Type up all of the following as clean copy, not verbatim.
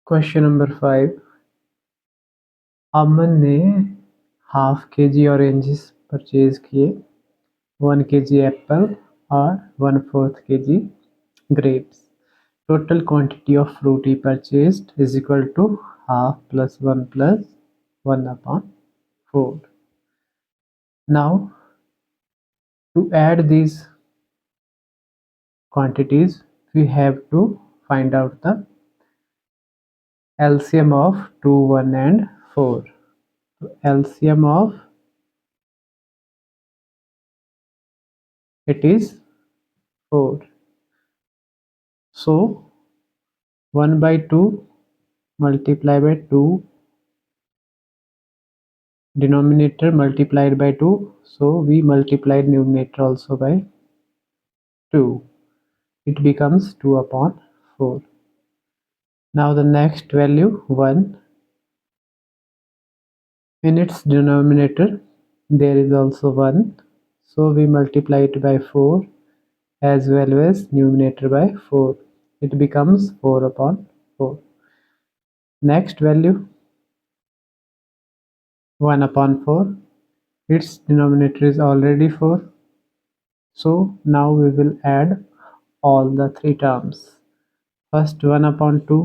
Question number 5। अमन ने ½ kg oranges purchase किए, 1 kg Apple और 1/4 kg grapes. Total quantity of fruit he purchased is equal to ½ plus 1 plus 1 upon 4. Now to add these quantities we have to find out the LCM of 2, 1 and 4. So LCM of it is 4. So 1 by 2 multiplied by 2, denominator multiplied by 2, so we multiplied numerator also by 2. It becomes 2 upon 4. Now the next value 1, in its denominator there is also 1, so we multiply it by 4 as well as numerator by 4. It becomes 4 upon 4. Next value 1 upon 4, its denominator is already 4, so now we will add all the three terms. First 1 upon 2,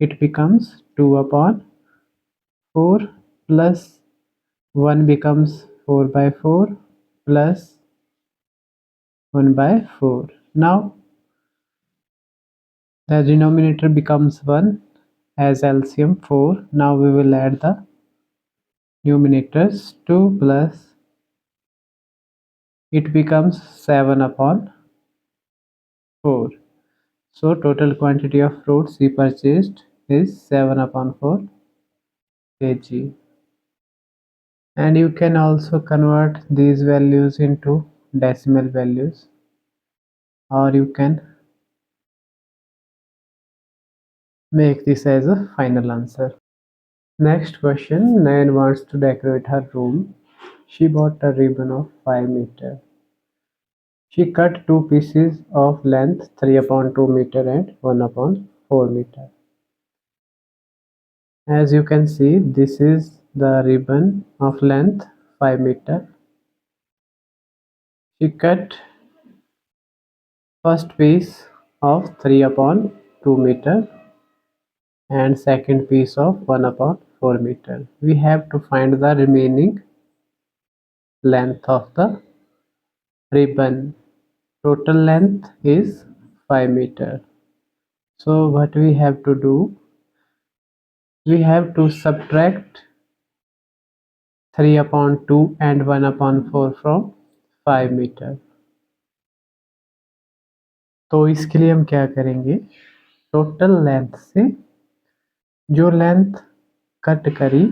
it becomes 2 upon 4 plus 1 becomes 4 by 4 plus 1 by 4. Now the denominator becomes 1 as LCM 4. Now we will add the numerators 2 plus it becomes 7 upon 4. So total quantity of fruits we purchased is 7 upon 4 kg. And you can also convert these values into decimal values, or you can make this as a final answer. Next question, Nayan wants to decorate her room. She bought a ribbon of 5 meter. She cut two pieces of length 3 upon 2 meter and 1 upon 4 meter. As you can see, this is the ribbon of length 5 meter. She cut first piece of 3 upon 2 meter and second piece of 1 upon 4 meter. We have to find the remaining length of the ribbon. Total length is 5 meter. So what we have to do, we have to subtract 3 upon 2 and 1 upon 4 from 5 meter. तो इसके लिए हम क्या करेंगे, total length से जो length cut करी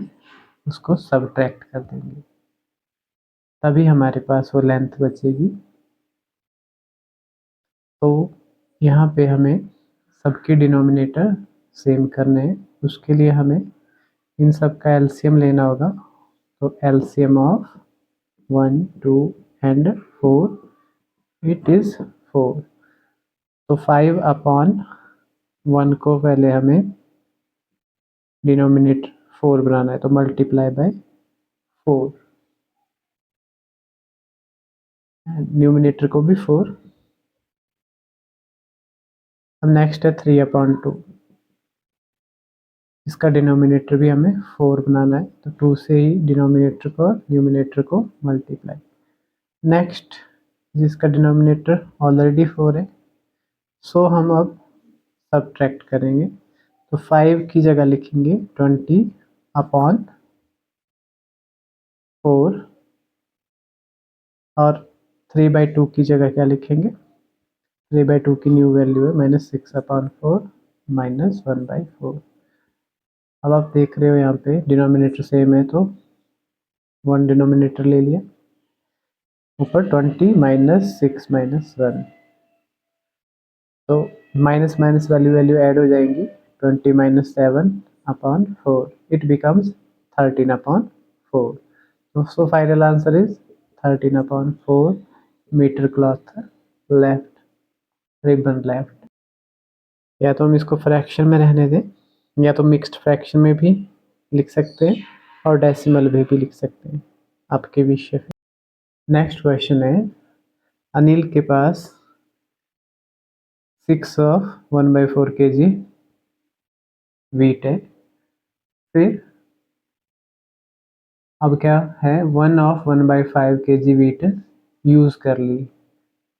उसको सब्ट्रैक्ट कर देंगे, तभी हमारे पास वो लेंथ बचेगी. तो यहाँ पे हमें सबके डिनोमिनेटर सेम करने हैं, उसके लिए हमें इन सब का एलसीएम लेना होगा. तो LCM of 1, 2 and 4 it is 4. तो 5 अपॉन 1 को पहले हमें डिनोमिनेटर 4 बनाना है, तो मल्टीप्लाई बाय 4, न्यूमिनेटर को भी 4. अब नेक्स्ट है 3 अपॉन 2, इसका डिनोमिनेटर भी हमें 4 बनाना है, तो 2 से ही डिनोमिनेटर को और न्यूमिनेटर को मल्टीप्लाई. नेक्स्ट जिसका डिनोमिनेटर ऑलरेडी 4 है, सो हम अब सब्ट्रैक्ट करेंगे. तो 5 की जगह लिखेंगे 20 अपॉन 4 और 3/2 की जगह क्या लिखेंगे, 3/2 की न्यू वैल्यू है -6 अपॉन 4 -1/4. अब आप देख रहे हो यहाँ पे डिनोमिनेटर सेम है, तो 1 डिनोमिनेटर ले लिया, ऊपर 20 -6 -1, तो माइनस माइनस वैल्यू ऐड हो जाएंगी. 20 - 7 upon 4, it becomes 13 upon 4. So final answer is 13 upon 4 metre cloth left, ribbon left. या तो हम इसको फ्रैक्शन में रहने दें या तो मिक्स्ड फ्रैक्शन में भी लिख सकते हैं और डेसिमल में भी लिख सकते हैं, आपके विषय पे। नेक्स्ट क्वेश्चन है, अनिल के पास 6 ऑफ 1/4 kg वीट है। फिर अब क्या है, 1 ऑफ 1/5 kg वीट यूज़ कर ली,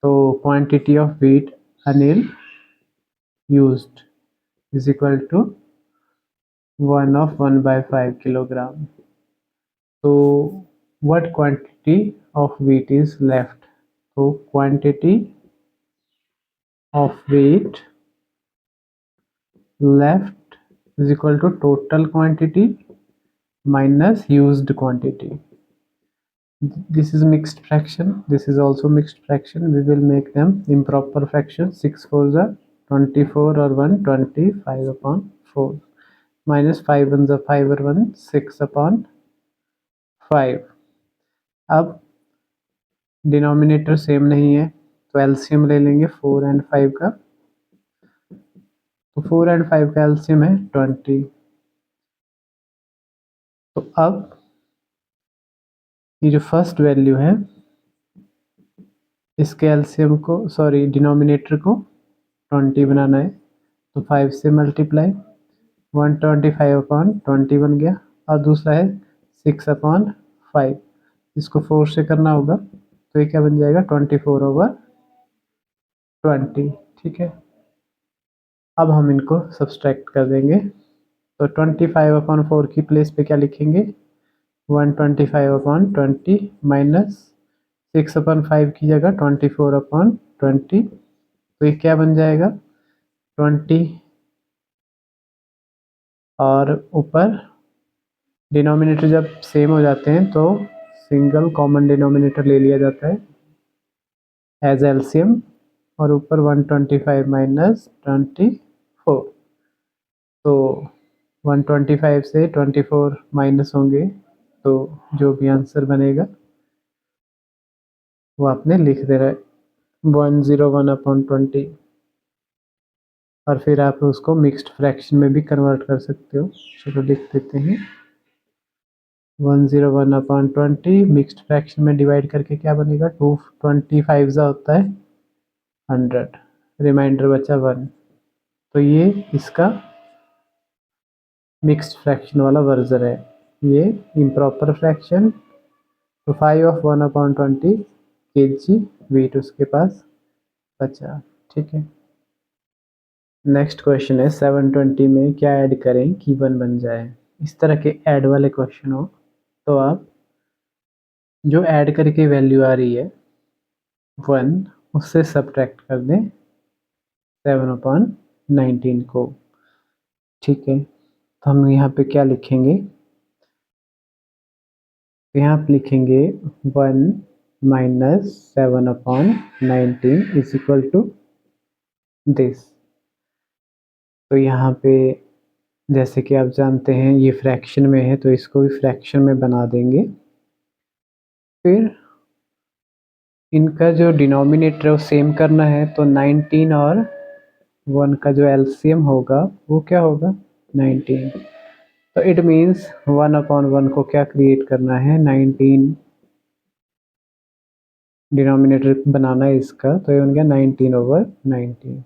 तो quantity of wheat Anil used is equal to 1 of 1/5 kilogram. So what quantity of wheat is left? So quantity of wheat left is equal to total quantity minus used quantity. This is mixed fraction, this is also mixed fraction. We will make them improper fraction. 6 4s are 24 or 1 25 upon 4 minus 5 1s are 5 or 1 6 upon 5. अब denominator same नहीं है तो LCM ले लेंगे 4 and 5 का, तो 4 and 5 का LCM है 20। तो अब ये जो फर्स्ट वैल्यू है इसके एलसीएम को, सॉरी डिनोमिनेटर को 20 बनाना है, तो 5 से मल्टीप्लाई 125 अपॉन 20 बन गया, और दूसरा है 6 अपॉन 5, इसको 4 से करना होगा, तो ये क्या बन जाएगा 24/20। ठीक है, अब हम इनको सब्सट्रैक्ट कर देंगे, तो 25/4 की प्लेस पे क्या लिखेंगे 125/20 माइनस 6/5 की जगह 24/20, तो ये क्या बन जाएगा 20, और ऊपर डिनोमिनेटर जब सेम हो जाते हैं तो सिंगल कॉमन डिनोमिनेटर ले लिया जाता है एज एलसीएम, और ऊपर 125 माइनस 24, तो 125 से 24 माइनस होंगे, तो जो भी आंसर बनेगा वो आपने लिख देना है 101/20, और फिर आप उसको मिक्स्ड फ्रैक्शन में भी कन्वर्ट कर सकते हो। चलो लिख देते हैं 101/20 मिक्स्ड फ्रैक्शन में डिवाइड करके क्या बनेगा 225 होता है 100, रिमाइंडर बचा 1, तो ये इसका मिक्स्ड फ्रैक्शन वाला वर्जन है, ये इम्प्रॉपर फ्रैक्शन। तो 5 of 1/20 kg वीट उसके पास बचा। ठीक है, नेक्स्ट क्वेश्चन है 720 में क्या ऐड करें कि 1 बन जाए। इस तरह के ऐड वाले क्वेश्चन हो तो आप जो ऐड करके वैल्यू आ रही है 1 उससे सब्ट्रैक्ट कर दें 7/19 को। ठीक है, तो हम यहाँ पे क्या लिखेंगे, तो यहाँ पे लिखेंगे 1 minus 7/19 is equal to this. तो यहाँ पे जैसे कि आप जानते हैं ये फ्रैक्शन में है, तो इसको भी फ्रैक्शन में बना देंगे। फिर इनका जो डिनोमिनेटर है वो सेम करना है, तो 19 और 1 का जो एलसीएम होगा वो क्या होगा 19, तो इट मीन्स 1/1 को क्या क्रिएट करना है 19, डिनोमिनेटर बनाना है इसका, तो ये बन गया 19/19।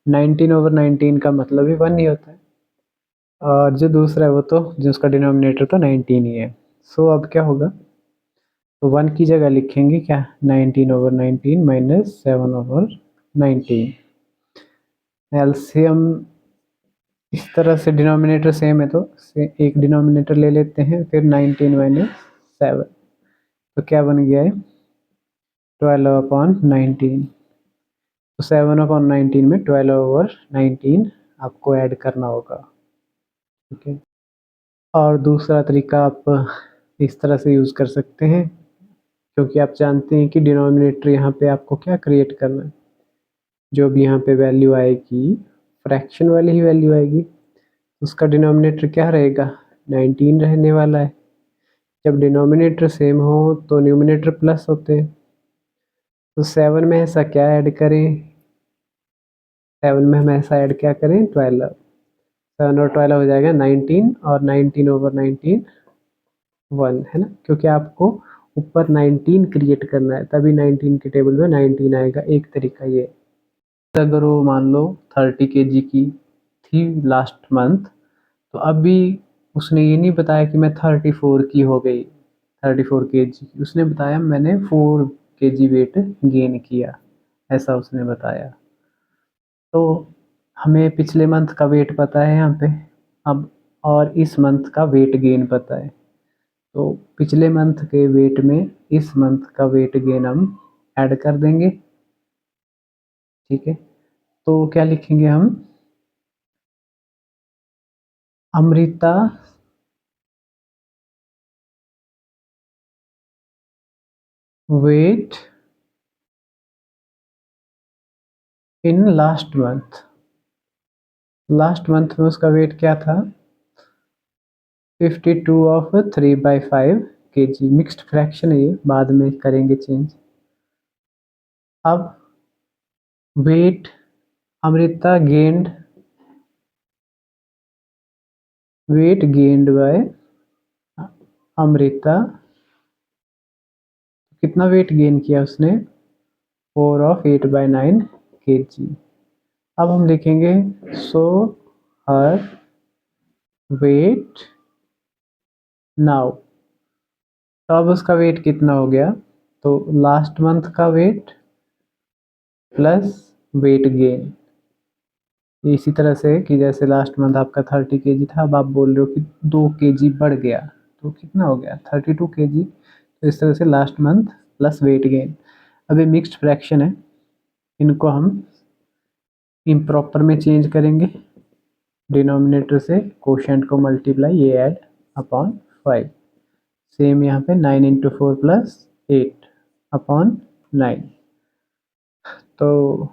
19/19 का मतलब ही 1 ही होता है, और जो दूसरा है वो तो जिसका डिनोमिनेटर तो 19 ही है। सो अब क्या होगा, तो 1 की जगह लिखेंगे क्या 19/19 माइनस 7/19। एलसीएम इस तरह से डिनोमिनेटर सेम है तो एक डिनोमिनेटर ले लेते हैं, फिर 19 माइनस 7, तो क्या बन गया है 12/19। तो 7/19 में 12/19 आपको ऐड करना होगा। ठीक है, और दूसरा तरीका आप इस तरह से यूज़ कर सकते हैं, क्योंकि आप जानते हैं कि डिनोमिनेटर यहाँ पे आपको क्या क्रिएट करना है, जो भी यहाँ पे वैल्यू आएगी फ्रैक्शन वाली ही वैल्यू आएगी, उसका डिनोमिनेटर क्या रहेगा 19 रहने वाला है। जब डिनोमिनेटर सेम हो तो न्यूमिनेटर प्लस होते हैं, तो 7 में ऐसा क्या ऐड करें, 7 में हम ऐसा ऐड क्या करें 12, 7 और 12 हो जाएगा 19 और 19/19 1 है ना, क्योंकि आपको ऊपर 19 क्रिएट करना है तभी 19 के टेबल में 19 आएगा। एक तरीका ये। अगर वो मान लो 30 kg की थी लास्ट मंथ, तो अभी उसने ये नहीं बताया कि मैं 34 की हो गई, 34 kg की, उसने बताया मैंने 4 kg वेट गेन किया, ऐसा उसने बताया। तो हमें पिछले मंथ का वेट पता है यहाँ पे, अब और इस मंथ का वेट गेन पता है, तो पिछले मंथ के वेट में इस मंथ का वेट गेन हम ऐड कर देंगे। ठीक है, तो क्या लिखेंगे हम, Amrita weight in last month. Last month में उसका वेट क्या था, 52/3/5 kg। मिक्स्ड फ्रैक्शन है ये, बाद में करेंगे चेंज। अब weight Amrita gained, weight gained by Amrita, कितना वेट गेन किया उसने, 4/8/9 kg। अब हम लिखेंगे सो हर वेट नाउ। तो अब उसका वेट कितना हो गया, तो लास्ट मंथ का वेट प्लस वेट गेन, इसी तरह से कि जैसे लास्ट मंथ आपका 30 kg था, अब आप बोल रहे हो कि 2 kg बढ़ गया, तो कितना हो गया 32 kg। तो इस तरह से last month plus weight gain. अब ये मिक्स्ड फ्रैक्शन है, इनको हम इम्प्रॉपर में चेंज करेंगे, डिनोमिनेटर से कोशेंट को मल्टीप्लाई, ये ऐड अपॉन 5। सेम यहाँ पे 9 × 4 + 8 अपॉन 9। तो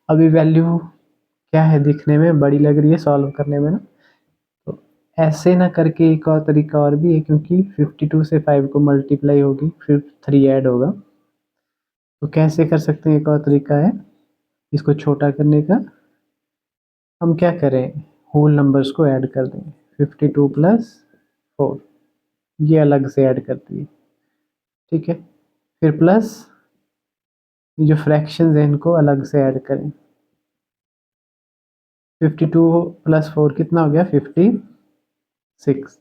अभी वैल्यू क्या है, दिखने में बड़ी लग रही है, सॉल्व करने में ना, तो ऐसे ना करके एक और तरीका और भी है, क्योंकि 52 से 5 को मल्टीप्लाई होगी फिर 3 ऐड होगा, तो कैसे कर सकते हैं, एक और तरीका है इसको छोटा करने का। हम क्या करें, होल नंबर्स को ऐड कर दें, 52 + 4 ये अलग से ऐड कर दिए। ठीक है, फिर प्लस जो फ्रैक्शंस हैं इनको अलग से ऐड करें। 52 + 4 कितना हो गया, 56।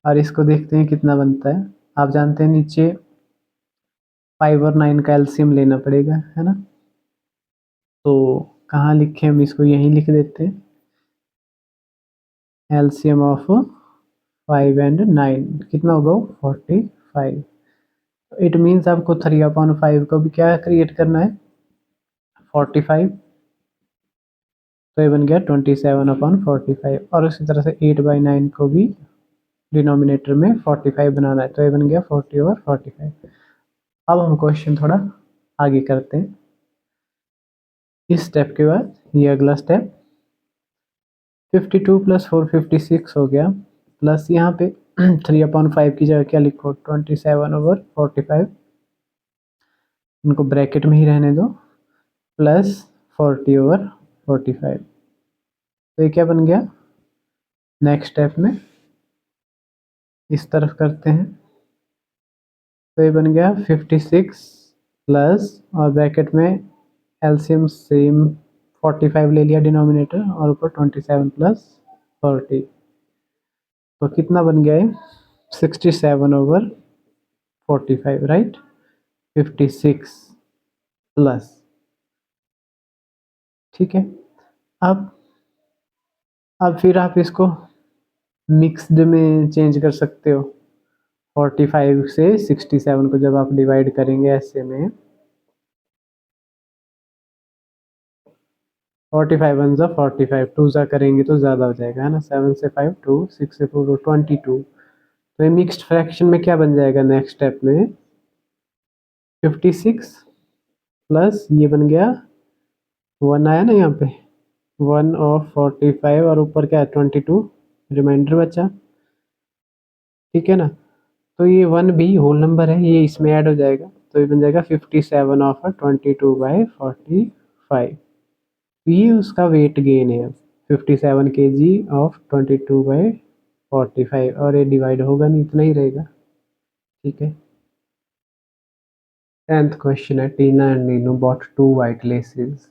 और इसको देखते हैं कितना बनता है। आप जानते हैं नीचे 5 और 9 का एलसीएम लेना पड़ेगा, है ना, तो कहाँ लिखें हम इसको, यहीं लिख देते हैं, एलसीएम ऑफ 5 और 9 कितना होगा, 45। इट मीन्स आपको 3/5 को भी क्या क्रिएट करना है, 45, तो ये बन गया 27/45। और उसी तरह से 8/9 को भी डिनोमिनेटर में 45 बनाना है, तो ये बन गया 40/45। अब हम क्वेश्चन थोड़ा आगे करते हैं। इस स्टेप के बाद ये अगला स्टेप, 52 + 4 56 हो गया, प्लस यहाँ पे 3/5 की जगह क्या लिखो, 27/45, इनको ब्रैकेट में ही रहने दो, प्लस 40/45। तो ये क्या बन गया, नेक्स्ट स्टेप में इस तरफ करते हैं, तो ये बन गया 56 प्लस, और ब्रैकेट में एलसीएम सेम 45 ले लिया डिनोमिनेटर, और ऊपर 27 + 40, तो कितना बन गया है, 67/45, राइट, 56 प्लस। ठीक है, अब फिर आप इसको मिक्स्ड में चेंज कर सकते हो। 45 से 67 को जब आप डिवाइड करेंगे ऐसे में, 45 1 ज़ा 45, 2 ज़ा करेंगे तो ज़्यादा हो जाएगा, है ना, 7 से 5 2, 6 से 4 22। तो ये मिक्स्ड फ्रैक्शन में क्या बन जाएगा, नेक्स्ट स्टेप में 56 प्लस ये बन गया 1 आया ना यहाँ पे, 1/45, और ऊपर क्या है 22 रिमाइंडर बचा। ठीक है ना, तो ये 1 भी होल नंबर है, ये इसमें ऐड हो जाएगा, तो ये बन जाएगा 57/22/45। ये उसका वेट गेन है। 57 kg ऑफ 22/45 और ये डिवाइड होगा नहीं, इतना ही रहेगा। ठीक है। 10th क्वेश्चन है, Tina and Neenu bought 2 white laces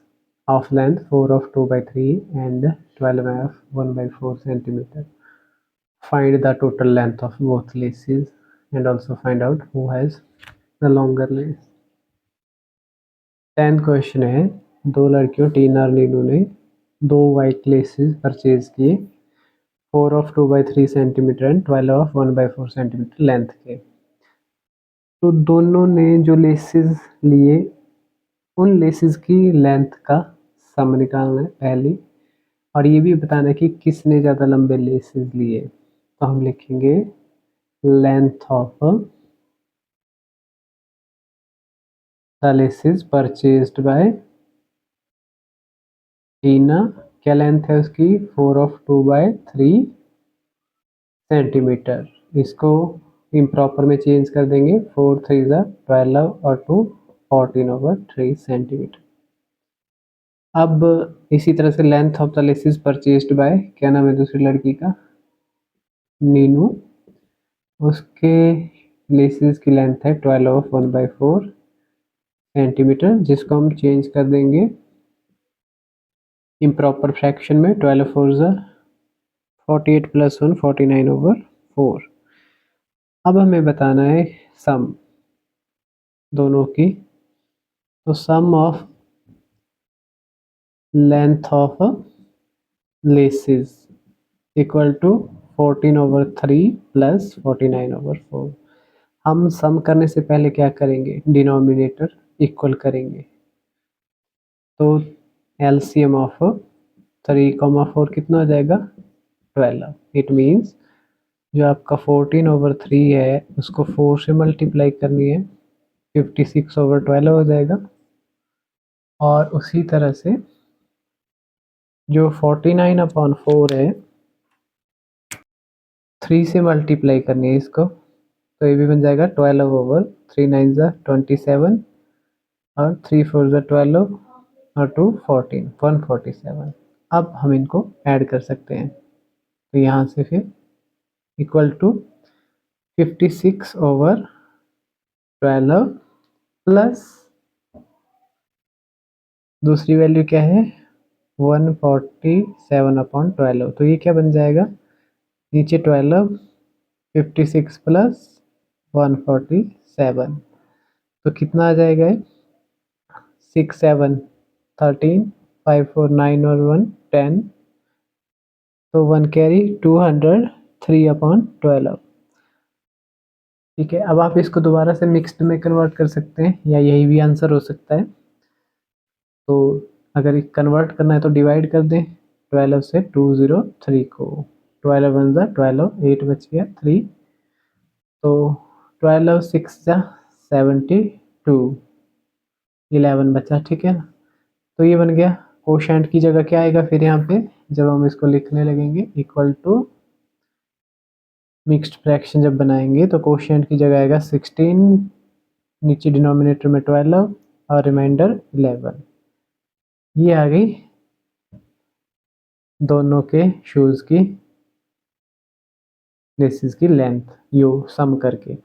of length 4 of 2/3 and 12 of 1/4 centimeter. Find the total length of both laces and also find out who has the longer lace. 10th question है, दो लड़कियों टीना और नीनू ने 2 white laces परचेज किए 4 of 2/3 centimetre and 12 of 1/4 centimetre length के। तो दोनों ने जो लेसेस लिए उन लेसेस की लेंथ का सम निकालना है पहली, और ये भी बताना है कि किसने ज़्यादा लंबे लेसेस लिए। तो हम लिखेंगे length of the laces purchased by Tina. क्या लेंथ है उसकी? 4 of 2/3 सेंटीमीटर। इसको इम्प्रॉपर में चेंज कर देंगे, 4 3 12 और 2 14/3 सेंटीमीटर। अब इसी तरह से length of the laces purchased bye, क्या नाम है दूसरी लड़की का? नीनू। उसके लेसेस की लेंथ है 12 of 1/4 सेंटीमीटर, जिसको हम चेंज कर देंगे इम्प्रॉपर फ्रैक्शन में। 12 4 48 + 1 49/4। अब हमें बताना है सम दोनों की। तो sum of length of laces equal to 14/3 + 49/4। हम सम करने से पहले क्या करेंगे? डिनोमिनेटर इक्वल करेंगे। तो एलसीएम ऑफ 3, 4 कितना हो जाएगा? 12। इट मीन्स जो आपका 14/3 है उसको 4 से मल्टीप्लाई करनी है, 56/12 हो जाएगा। और उसी तरह से जो 49/4 है 3 से मल्टीप्लाई करनी है इसको, तो ये भी बन जाएगा 12/3 9 27 और 3 4 12 और 2 14 147। अब हम इनको ऐड कर सकते हैं, तो यहाँ से फिर इक्वल टू 56/12 प्लस दूसरी वैल्यू क्या है? 147/12। तो ये क्या बन जाएगा? नीचे 12 56 + 147, तो कितना आ जाएगा? 6 7 13 5 4 9 और 1 10, तो 1 कैरी 203/12। ठीक है। अब आप इसको दोबारा से मिक्स्ड में कन्वर्ट कर सकते हैं, या यही भी आंसर हो सकता है। तो अगर कन्वर्ट करना है तो डिवाइड कर दें 12 से 203 को। 12 1 12, 8 बच गया 3, तो 12 6 72, 11 बचा। ठीक है ना? तो ये बन गया। कोशेंट की जगह क्या आएगा फिर यहाँ पे जब हम इसको लिखने लगेंगे? इक्वल टू मिक्स्ड फ्रैक्शन जब बनाएंगे तो कोशेंट की जगह आएगा 16, नीचे डिनोमिनेटर में 12 और रिमाइंडर 11। ये आ गई दोनों के शूज़ की लेसेस की लेंथ यो सम करके।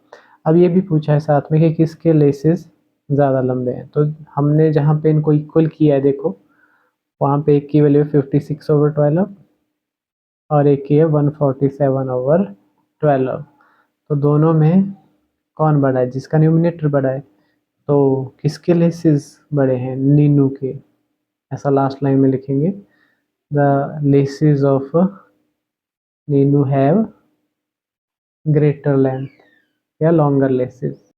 अब ये भी पूछा है साथ में कि किसके लेसेस ज़्यादा लंबे हैं। तो हमने जहाँ पे इनको इक्वल किया है देखो, वहाँ पे एक की वैल्यू 56/12 और एक की है 147/12। तो दोनों में कौन बड़ा है? जिसका न्यूमिनेटर बड़ा है। तो किसके लेसेस बड़े हैं? नीनू के। ऐसा लास्ट लाइन में लिखेंगे, the laces of Neenu have greater length या लॉन्गर लेसेस।